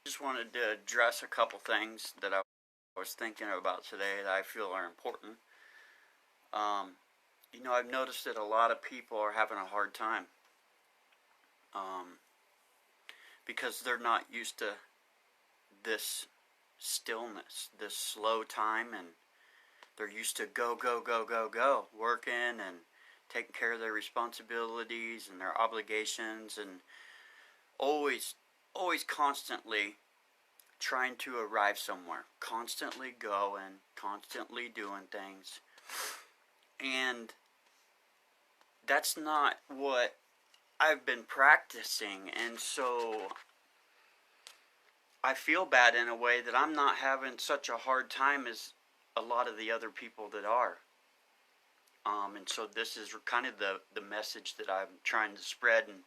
Just wanted to address a couple things that I was thinking about today that I feel are important. Um, I've noticed that a lot of people are having a hard time um, because they're not used to this stillness, this slow time, and they're used to go, go, go, go, go, working and taking care of their responsibilities and their obligations, and always, always constantly trying to arrive somewhere, constantly going, constantly doing things. And that's not what I've been practicing, and so I feel bad in a way that I'm not having such a hard time as a lot of the other people that are. And so this is kind of the message that I'm trying to spread, and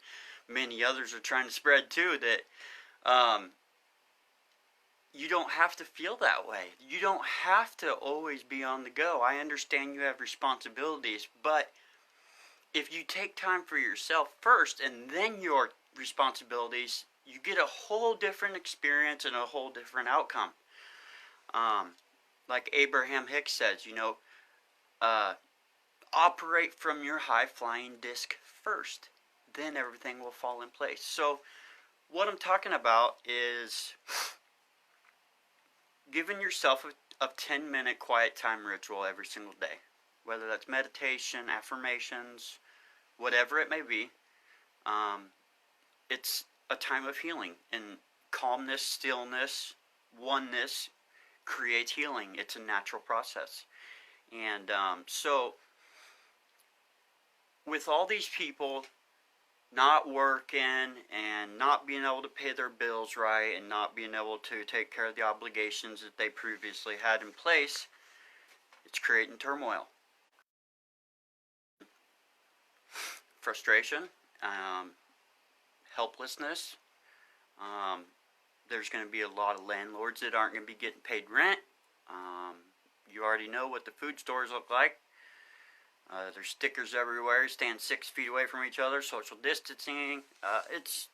many others are trying to spread too, that you don't have to feel that way. You don't have to always be on the go. I understand you have responsibilities, but if you take time for yourself first and then your responsibilities, you get a whole different experience and a whole different outcome. Like Abraham Hicks says, operate from your high flying disc first. Then everything will fall in place. So what I'm talking about is giving yourself a 10-minute quiet time ritual every single day. Whether that's meditation, affirmations, whatever it may be. It's a time of healing, and calmness, stillness, oneness creates healing. It's a natural process. And so with all these people not working and not being able to pay their bills right and not being able to take care of the obligations that they previously had in place, it's creating turmoil, frustration, helplessness. There's going to be a lot of landlords that aren't going to be getting paid rent. You already know what the food stores look like. There's stickers everywhere, stand 6 feet away from each other, social distancing. It's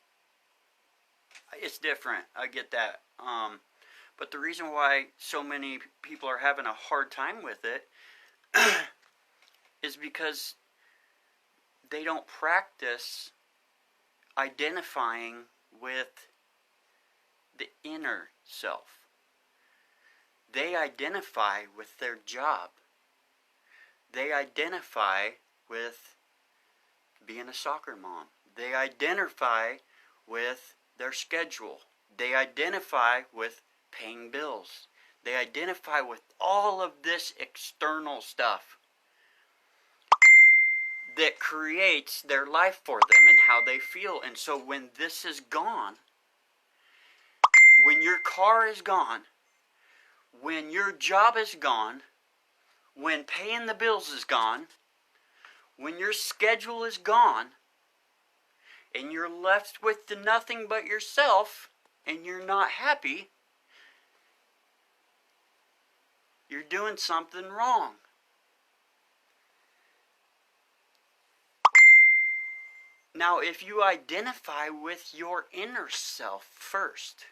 different, I get that. But the reason why so many people are having a hard time with it is because they don't practice identifying with the inner self. They identify with their job. They identify with being a soccer mom. They identify with their schedule. They identify with paying bills. They identify with all of this external stuff that creates their life for them and how they feel. And so when this is gone, when your car is gone, when your job is gone, when paying the bills is gone, when your schedule is gone, and you're left with nothing but yourself, and you're not happy, you're doing something wrong. Now, if you identify with your inner self first,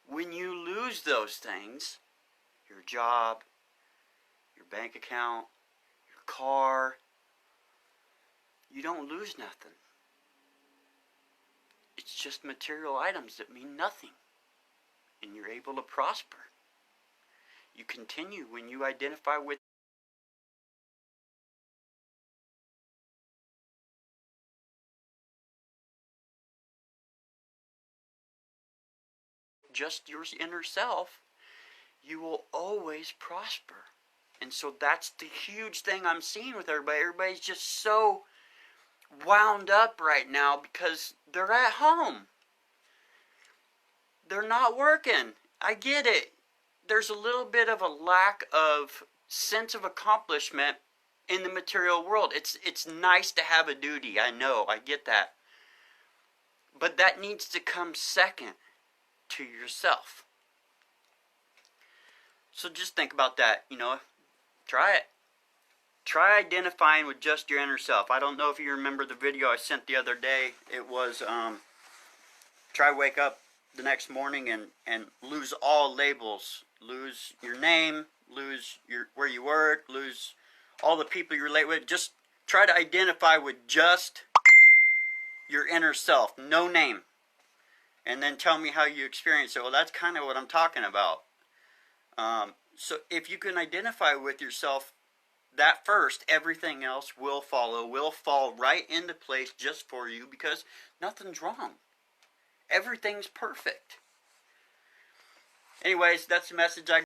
when you lose those things, your job, your bank account, your car, you don't lose nothing. It's just material items that mean nothing, and you're able to prosper. You continue when you identify with just your inner self, you will always prosper. And so that's the huge thing I'm seeing with everybody. Everybody's just so wound up right now because they're at home. They're not working. I get it. There's a little bit of a lack of sense of accomplishment in the material world. It's nice to have a duty. I know. I get that. But that needs to come second to yourself. So just think about that, try it. Try identifying with just your inner self. I don't know if you remember the video I sent the other day. It was, try wake up the next morning and lose all labels, lose your name, lose your where you work, lose all the people you relate with. Just try to identify with just your inner self, no name, and then tell me how you experience it. Well, that's kind of what I'm talking about. So if you can identify with yourself that first, everything else will follow, will fall right into place just for you, because nothing's wrong. Everything's perfect. Anyways, that's the message I